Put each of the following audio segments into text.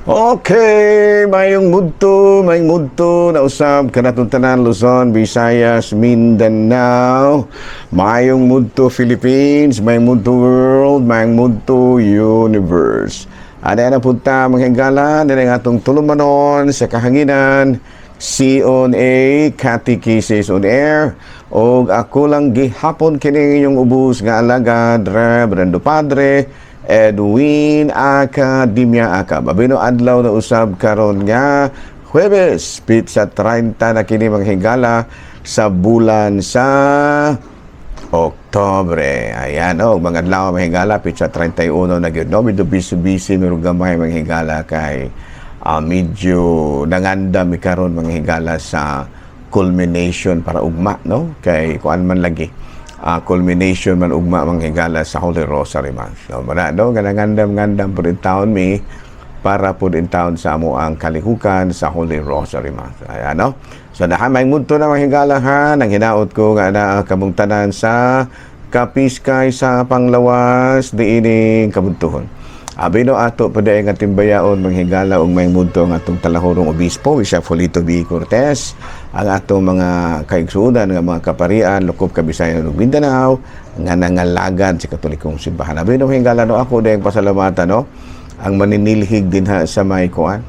Okay, mayong mudto na usab kanatong tanan Luzon, Visayas, Mindanao. Mayong mudto Philippines, mayong mudto world, mayong mudto universe. Ada na punta mga higala na atong tulumanon sa kahanginan C.O.N.A. Catechesis on Air o ako lang gihapon kini inyong ubos nga alagad Reverendo Padre Edwin Academia Acab. Abino adlaw na usab karon nga Huwebes, pitsa 30 na kini mga higala sa bulan sa Oktobre. Ayan mga adlaw mga higala pitsa 31 na gyud no. Medyo busy pero gamay mga higala kay medyo nanganda mi karon mga higala sa culmination para ugma no kay kuan man lagi. Culmination man ugma mga higala sa Holy Rosary Month. No, manado ganangandam-ngandam po in town mi para po in town sa amo ang kalihukan sa Holy Rosary Month. Ayan no. So nahamay mudto na mga higala ha nang hinaot ko nga na kabungtanan sa Kapiskay sa Panglawas diining kabuntuhon. Abino ato paday nga timbayaon mga higala og may mudto nga atong talahorong obispo Bishop Folito B. Cortez, ang atong mga kaigsuonan nga mga kaparian Lukop, Kabisayan ug Mindanao nga nangalagad sa Katolikong simbahan. Abino higala no ako dayang pasalamatan no ang maninilhig dinha sa may kuan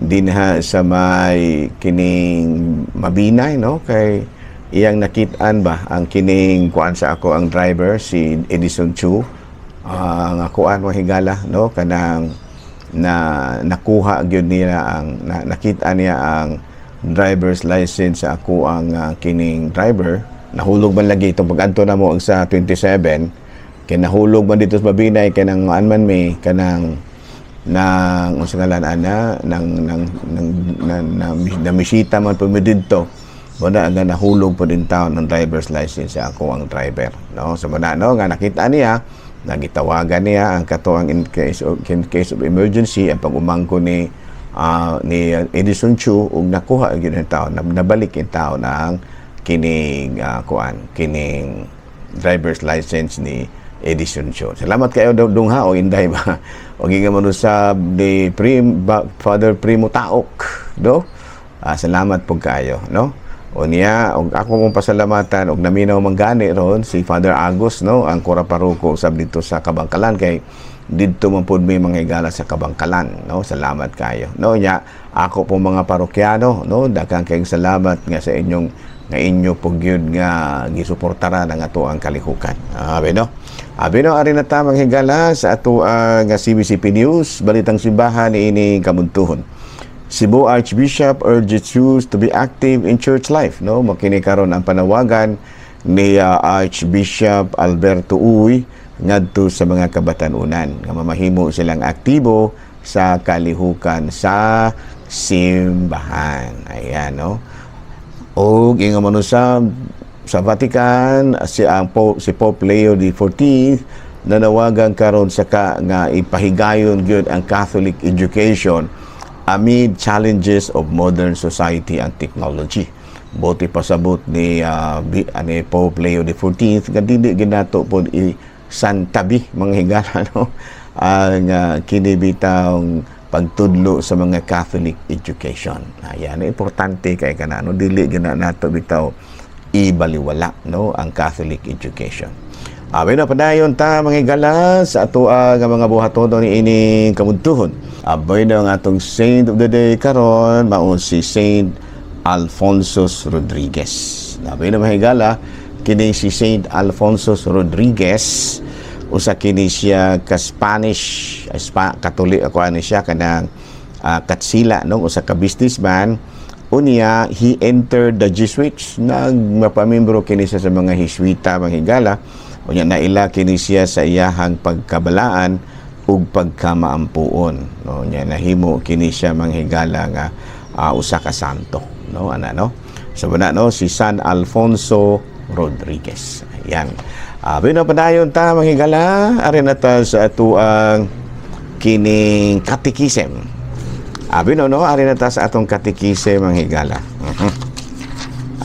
dinha sa may kining mabinay no kay iyang nakit-an ba ang kining kuan sa ako ang driver si Edison Chu. Ang akuan mo higala no kanang nakuha gyud niya ang nakita niya ang driver's license sa ako ang kining driver. Nahulog man lagi itong pag-anto na mo ang sa 27 kay nahulog man dito sa Babinay kanang man may kanang nang unsa ngalan ana nang misita man pud mi didto wala nga nahulog po din taon ng driver's license sa ako ang driver no so man no nga nakita niya nagitawagan niya ang katuang in case of emergency ang pag-umangko ni Edison Chu ug nakuha gyud ang taon nabalik yung taon ang kining kining driver's license ni Edison Chu. Salamat kayo dungha o inday ba o ginga man usab ni Father Primo Taok do. Salamat po kayo no. O niya, og ako mong pasalamatan og naminaw manggani ron si Father Agus no, ang kura paruko usab dito sa Kabangkalan kay didto man pud may mga higala sa Kabangkalan no. Salamat kayo. No nya ako po mga parokyano no, daghang kayong salamat nga sa inyong nga inyo pug gyud nga gisuportaran ang ato ang kalihukan. Abi no ari na ta mga higala sa ato nga CBCP News balitang simbahan ini kabuntuhon. Cebu Archbishop urges Jews to be active in church life no makini karon ang panawagan ni Archbishop Alberto Uy ngadto sa mga kabatanunan nga mamahimo silang aktibo sa kalihukan sa simbahan. Ayan no. Og ingon man sa Vatican si Pope Leo XIV nanawagan karon sa nga ipahigayon gyud ang Catholic education amid challenges of modern society and technology. Buti pasabot ni Pope Leo XIV nga dili ginato pod isantabi mga higala no ang kinibitang pagtudlo sa mga Catholic education. Ayan, importante kay kana no dili gina nato bitaw ibaliwala no ang Catholic education. Abi na padayon ta mga higala sa ato nga mga buhaton ni ining kabuntuhon. Aboy na ang atong Saint of the Day karon mao si Saint Alfonso Rodriguez. Aboy na mga higala kini si Saint Alfonso Rodriguez usa kini siya ka Spanish Katolik ako ani siya kanang katsila no usa ka businessman. Unya he entered the Jesuits nagmapamimbro kini siya sa mga Jesuita mga higala. Unya naila kini siya sa iyahang pagkabalaan ug pagkamaampuon no nya nahimo kini siya manghigala nga usa ka santo no ana no so bana no si San Alfonso Rodriguez. Ayan bino padayon ta manghigala ari na ta sa atuang kining katekisem bino no ari na ta sa atong katekisem manghigala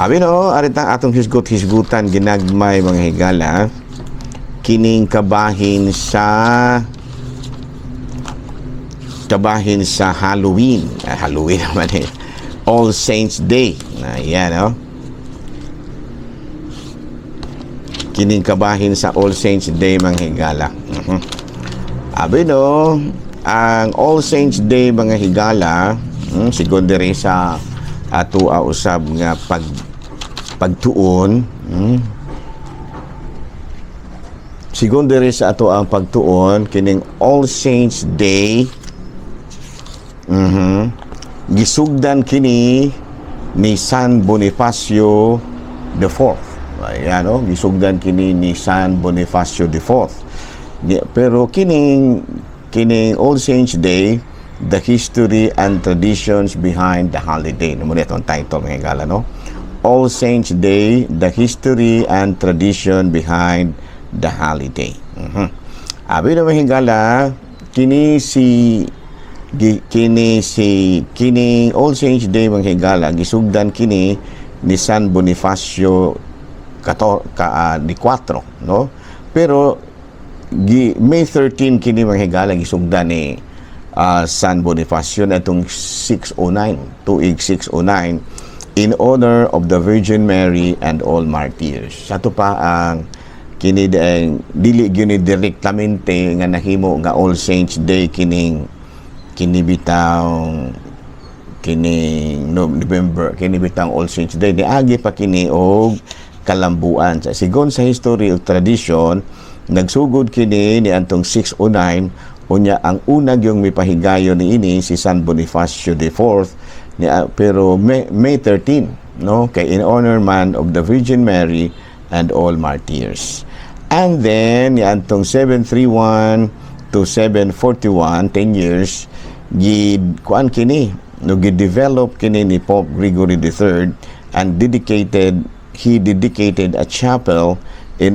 bino ari ta atong hisgutan ginagmay manghigala kining kabahin sa kabahin sa Halloween. Halloween naman eh. All Saints Day. Ayan, oh. Kining kabahin sa All Saints Day, mga higala. Abi no, ang All Saints Day, mga higala, sigon diri sa ato usab nga pagtuon. Sigon diri sa ato ang pagtuon kining All Saints Day. Gisugdan kini ni San Bonifacio IV. Ayan, no? Gisugdan kini ni San Bonifacio IV. Pero kining All Saints Day, the history and traditions behind the holiday. Naman itong title, mga higala, no? All Saints Day, the history and tradition behind the holiday. Abi na, mga higala, kining All Saints Day, mga higala, gisugdan kini ni San Bonifacio di 4, no? Pero May 13 kini, mga higala, gisugdan ni San Bonifacio na itong 609, tuig 609, in honor of the Virgin Mary and all martyrs. Sa ito pa ang kini dili gyud direktamente nga nahimo nga All Saints Day kining November, kini bitang All Saints Day, niagi pa kini og kalambuan. Sigon sa history ug tradition, nagsugod kini ni antong 609, unya ang una yung mipahigayon ni ini si San Bonifacio IV, pero May 13, no, kay in honor man of the Virgin Mary and all martyrs. And then ni antong 731 to 741, 10 years, kuan kini, no, gi-develop kini ni Pope Gregory III and he dedicated a chapel in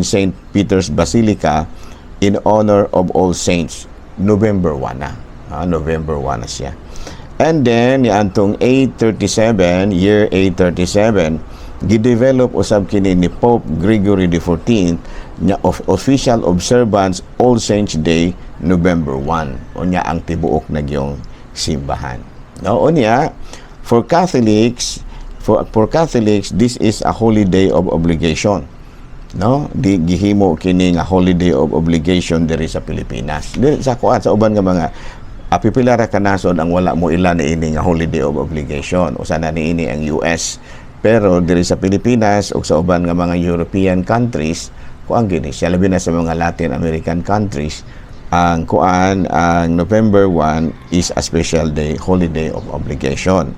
St. Peter's Basilica in honor of All Saints. November 1 na. November 1 na siya. And then, antong year 837, gidevelop usab kini ni Pope Gregory XIV nya of official observance All Saints Day, November 1. Unya ang tibuok na gyong simbahan. No, unya for Catholics, this is a holiday of obligation. No, di gihimo kini nga holiday of obligation diri sa Pilipinas. Diri sa sa uban nga mga pipilara ka nasod ang wala mo ilan ni ini nga holiday of obligation. Usa na ni ini ang US. Pero diri sa Pilipinas ug sa uban nga mga European countries, kuan gini siya, labi na sa mga Latin American countries, ang November 1 is a special day, holiday of obligation.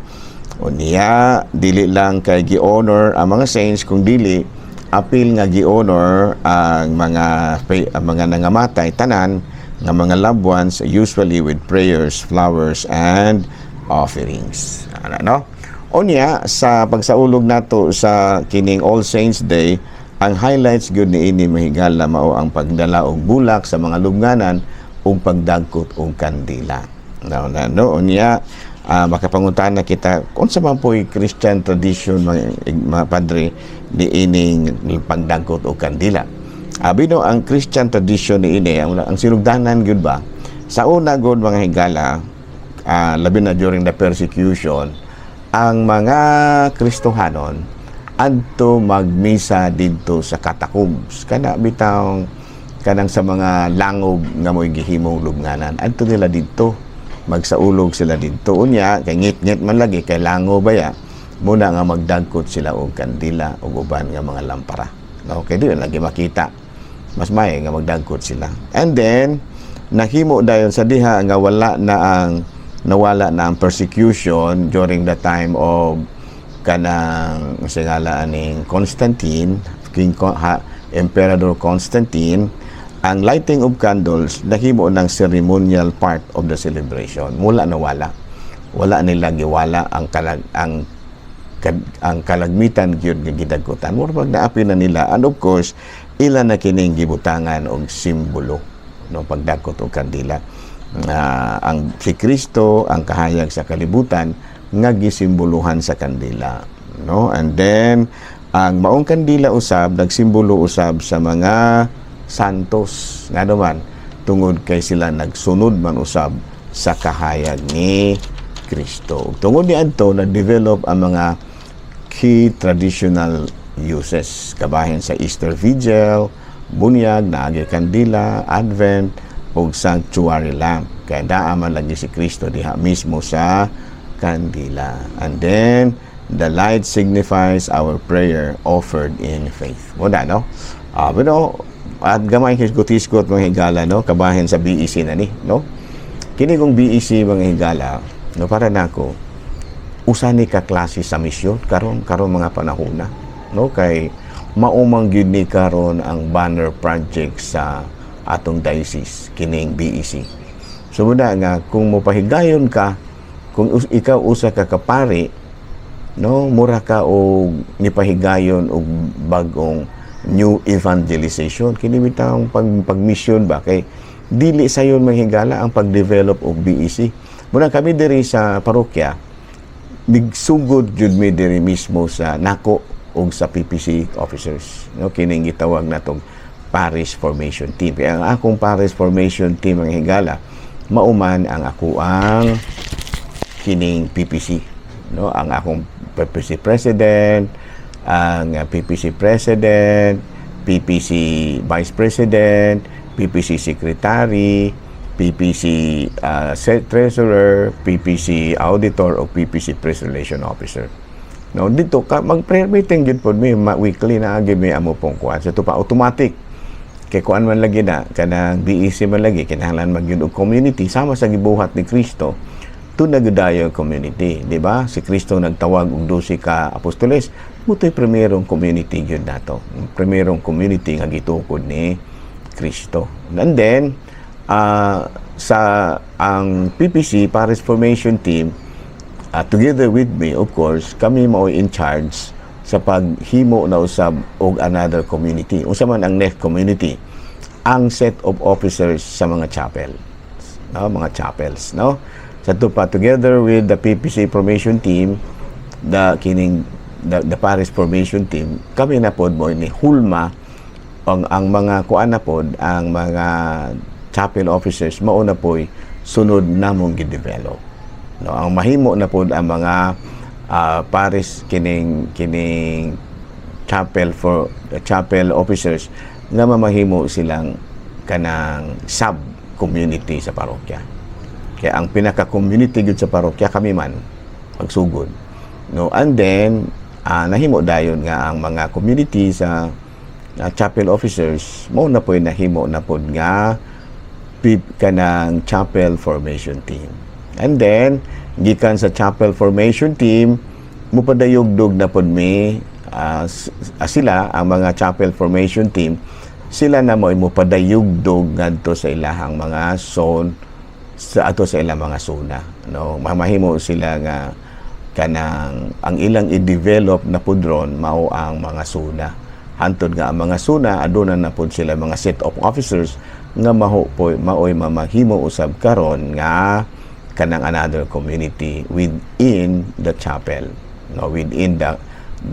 Unya dili lang kay gi-honor ang mga saints, kung dili apil nga gi-honor ang mga nangamatay tanan nga mga loved ones, usually with prayers, flowers and offerings. No? Unya sa pagsaulog nato sa kining All Saints Day, ang highlights gyud ni ini mahigala mao ang pagdala og bulak sa mga lubnganan ug pagdagkot og kandila. No, unya makapanguntahan na kita kung sa man po'y Christian tradition, mga padre, ni ining pagdagkot o kandila. Bino ang Christian tradition ni ini, ang sinugdanan gyud ba, sa una gud, mga higala, labi na during the persecution, ang mga Kristohanon adto magmisa didto sa catacombs, kanang sa mga langob nga mo'y gihimong lubnganan, adto nila didto magsaulog sila dito. Unya kay ngit-ngit man lagi kay lango baya, muna nga magdagkot sila og kandila og uban nga mga lampara. Okay, di lagi makita. Mas may nga magdagkot sila. And then nahimo dayon sa diha nga nawala na ang persecution during the time of kanang singalaan ning Constantine, Emperor Constantine. Ang lighting of candles nahimo ng ceremonial part of the celebration. Mula nawala. Wala nila giwala ang kalagmitan gyud nga gidagkutan. Mura pag naapi na nila. And of course, ilan na kining gibutangan og simbolo no pagdagkot og kandila. Ang si Kristo ang kahayag sa kalibutan nga gisimboluhan sa kandila, no? And then ang maong kandila usab nagsimbolo usab sa mga santos nga naman tungod kay sila nagsunod man usab sa kahayag ni Kristo. Tungod niadto na-develop ang mga key traditional uses kabahin sa Easter Vigil, bunyag, naagi kandila, Advent, ug sanctuary lamp. Kaya daaman lagi si Kristo diha mismo sa kandila. And then the light signifies our prayer offered in faith. Muna, no? Pero at gamay kisgot-isgot mga higala, no? Kabahin sa BEC na ni, no? Kini kong BEC mga higala, no, para nako usa ni ka klase sa misyon karon mga panahon na, no? Kay maumang gyud ni karon ang banner project sa atong diocese kining BEC. So muna nga kung mopahigayon ka, kung ikaw usa ka kapari, no, mura ka og nipahigayon og bag-ong new evangelization kini bitang pagmission ba kay dili sayon manghigala ang pag-develop og BEC. Muna kami diri sa parokya migsugod jud mi diri mismo sa nako og sa PPC officers, no, kining gitawag natong parish formation team. Kaya ang akong parish formation team ang higala mauman ang ako ang kining PPC, no, ang akong PPC president, ang PPC president, PPC vice president, PPC secretary, PPC treasurer, PPC auditor o PPC press relation officer. No, dito ka mag-prayer meeting gid pod mi weekly na agi mi amo pong kuan. So ito pa automatic. Kay kuan man lagi na kanang BEC man lagi kinahanglan magyud og community sama sa gibuhat ni Kristo. To nagdayo community, di ba? Si Kristo nagtawag og 12 ka apostoles. Mutoy primerong community gyud nato. Primerong community nga gitukod ni Kristo. And then sa ang PPC Parish Formation Team together with me, of course, kami mao in charge sa paghimo na usab og another community. Unsa man ang next community? Ang set of officers sa mga chapel. No, mga chapels, no? Sa pa together with the PPC Formation Team, the Parish Formation Team, kami na pod mo ni hulma ang mga kuan na pod, ang mga chapel officers mauna po'y sunod namong gi-develop. No, ang mahimo na pod ang mga parish kining chapel officers nga mamahimo silang kanang sub community sa parokya. Kaya ang pinaka-community gud sa parokya kami man pagsugod. No, and then nahimo dayon nga ang mga community sa chapel officers mao na po'y nahimo na pod nga kanang chapel formation team. And then gikan sa chapel formation team mupadayugdog na pod mi sila ang mga chapel formation team, sila na mo padayugdog ngadto sa ilahang mga zone sa ato sa ilang mga zona, no, mahimo sila nga kanang ang ilang i-develop na pudron mao ang mga zona. Hantod nga ang mga zona aduna na pud sila mga set of officers nga maoy mamahimo usab karon nga kanang another community within the chapel, no, within the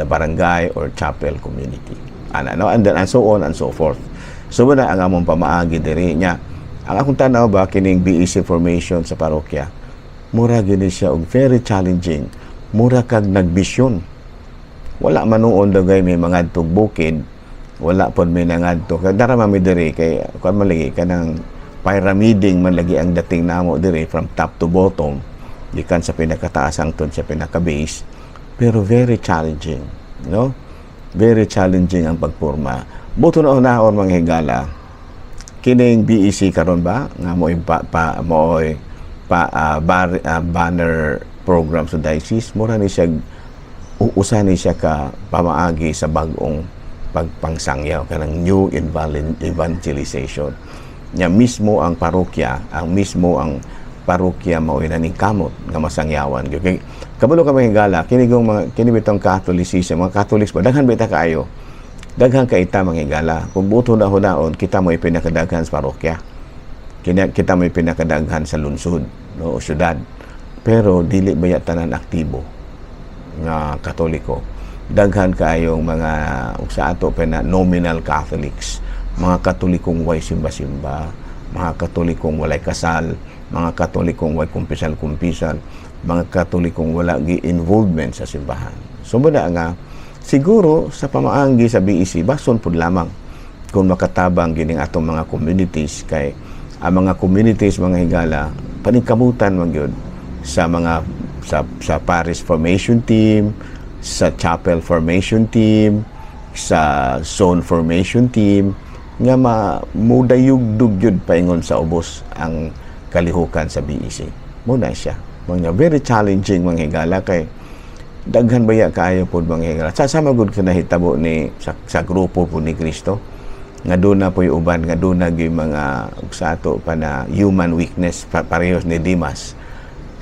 barangay or chapel community, no, and so on and so forth. So wala ang among pamaagi diri nya. Ang akong tanaw ba kining BEC formation sa parokya, mura gini siya og very challenging, mura kag nagbisyon. Wala manuon dagay may mga bukid, wala pod may nangadto kag dara mi diri kay kuan man lagi kanang pyramiding man lagi ang dating namo diri from top to bottom, gikan sa pinakataas hangtod sa pinaka-base, pero very challenging, no? Very challenging ang pagporma. Buto na unahon mga higala kining BEC karon ba nga banner program sa diocese, mura ni siya usa ni siya ka pamaagi sa bag-ong pagpangsangyaw kanang new evangelization. Nya mismo ang parokya mao ning kamot nga masangyawan. Kay kabalo ka mahigala kini bitong Catholicism, mga Catholics ba daghan bita kaayo. Daghan ka ita manghigala. Kung buto na hunaon, kita mo ipinakadaghan sa parokya. Kita mo ipinakadaghan sa lungsod, no, o syudad. Pero dili ba tanan aktibo nga Katoliko. Daghan kaayong mga sa ato pa na nominal Catholics, mga Katolikong way simba-simba, mga Katolikong walay kasal, mga Katolikong walay kumpisal-kumpisal, mga Katolikong wala gi involvement sa simbahan. So muna nga siguro sa pamaanggi sa BEC bason pud lamang kung makatabang gining atong mga communities, kay ang mga communities mga higala paningkamutan man gyud sa mga sa parish formation team, sa chapel formation team, sa zone formation team nga mudayugdug yun paingon sa ubos ang kalihukan sa BEC. Muna siya. Mga very challenging mga higala, kay daghan baya kaayo po mga higala. Sa magud sa nahitabo ni sa grupo po ni Kristo, nga doon na po yung uban, nga doon na yung mga sa ato pa na human weakness, parehos ni Dimas.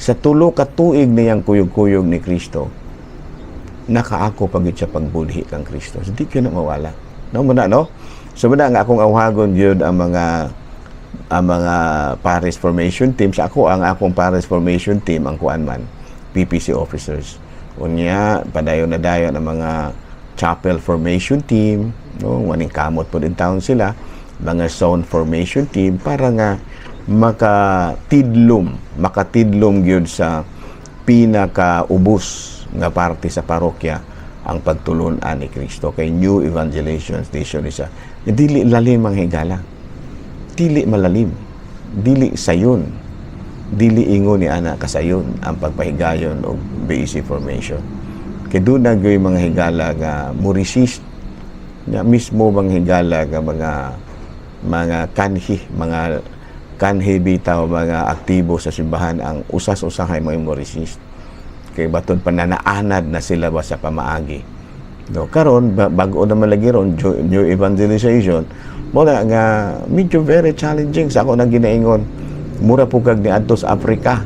Sa tulo ka tuig niyang kuyog-kuyog ni Kristo, nakaako pagit siya pagbudhi kang Kristo. So, di ko na mawala. No, muna, no? So, muna nga akong awhagon yun ang mga parish formation team. Sa ako, ang akong parish formation team, ang kuan man, PPC officers. Unya, padayon na dayon ang mga chapel formation team, no? Waning kamot po din taon sila, mga zone formation team, para nga makatidlom gyud sa pinakaubos nga parte sa parokya ang pagtulon-an ni Kristo, kay New Evangelization Station isa. Dili lalim ang higala. Dili malalim. Dili sayon. Dili ingon ni ana kasayon ang pagpahigayon og BEC formation. Kay doon na gyud mga higala nga mo resist nga mismo bang higala nga mga kanhi bitaw mga aktibo sa simbahan ang usas-usahay mo resist. Kay baton pananaanad na sila ba sa pamaagi. No, karon bag-o na malagi ron New Evangelization, mo na nga medyo very challenging sa ako nang ginaingon. Mura po kag ni adto sa Africa.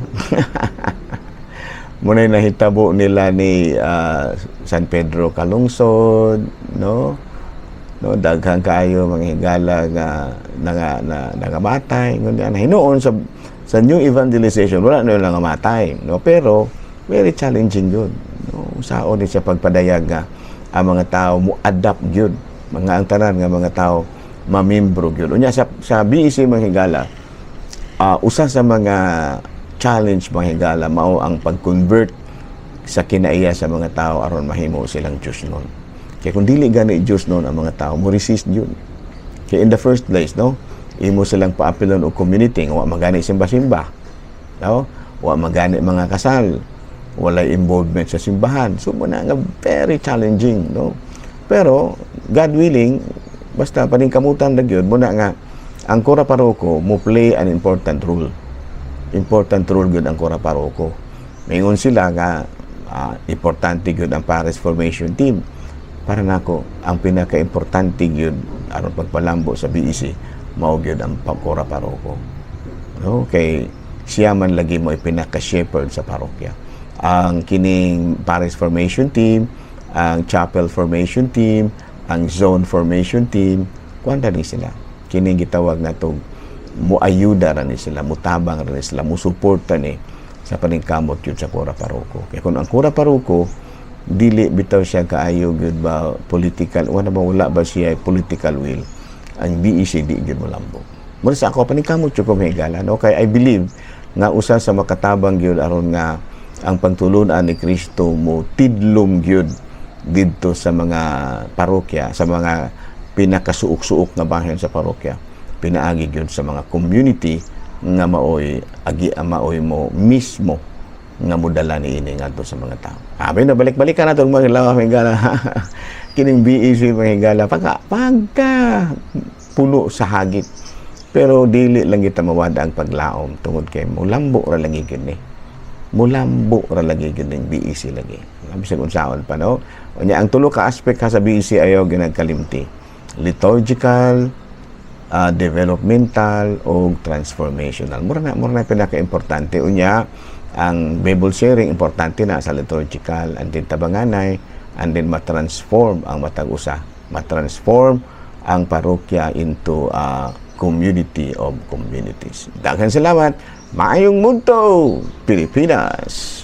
Muna nahitabo nila ni San Pedro Calungsod, no? No, daghang kaayo mga higala nga nangamatay ngunyan hinoon sa New Evangelization wala na lang namatay, no, pero very challenging yun, no, saon ni siya pagpadayag nga ang mga tao mo adapt gyud mga ang tanan nga mga tao mamembro gyud unya sa BEC mga higala. Usa sa mga challenge mga higala mao ang pag-convert sa kinaiya sa mga tao aron mahimo silang Diyos nun. Kaya kung dili gani Diyos nun ang mga tao, mo resist yun. Kaya in the first place, no, imo silang paapilon o community, wa magani simba-simba, no, wa magani mga kasal, walay involvement sa simbahan. So, muna nga very challenging, no. Pero, God willing, basta paningkamutan lang yun, muna nga, ang Kora Paroko mo play an important role. Important role yun ang Kora Paroko. Mayroon sila nga, importante yun ang Parish Formation Team. Para nako ang pinaka-importante gyud aron pagpalambo sa BEC mao gyud ang Kora Paroko. Okay, siya man lagi mo pinaka-shepherd sa parokya. Ang kining parish formation team, ang chapel formation team, ang zone formation team, kuanda ni sila. Kining gitawag nato moayuda ra ni sila, mutabang ra ni sila, musuporta ni sa paningkamot yun sa Kora Paroko. Kaya kung ang Kora Paroko dili bitaw siya kaayo gyud ba political wala ba siya political will, ang BEC di gyud mo lambok. Muna sa ako paningkamot jud ko higala, no, kay I believe nga usa sa makatabang gyud aron nga ang pagtulon-an ni Kristo mo tidlom gyud didto sa mga parokya, sa mga pinakasuok-suok nga bahin sa parokya, pinaagi gyud sa mga community nga maoy mo mismo nga modala ni ini ngadto sa mga tao. Abi na balik-balikan nato mga higala. Kining BEC mga higala pagka puno sa hagit. Pero dili lang kita mawada ang paglaom tungod kay mulambo ra lagi gid ni. Mulambo ra lagi gid ning BEC lagi. Bisag unsaon pa, no. Unya ang tulo ka aspect sa BEC ayaw ginagkalimti. Liturgical, developmental o transformational. Mura na pinaka-importante unya. Ang Bible sharing, importante na sa liturgical, and then tabanganay, and then matransform ang matag-usa. Matransform ang parokya into a community of communities. Daghang salamat. Maayong mundo, Pilipinas!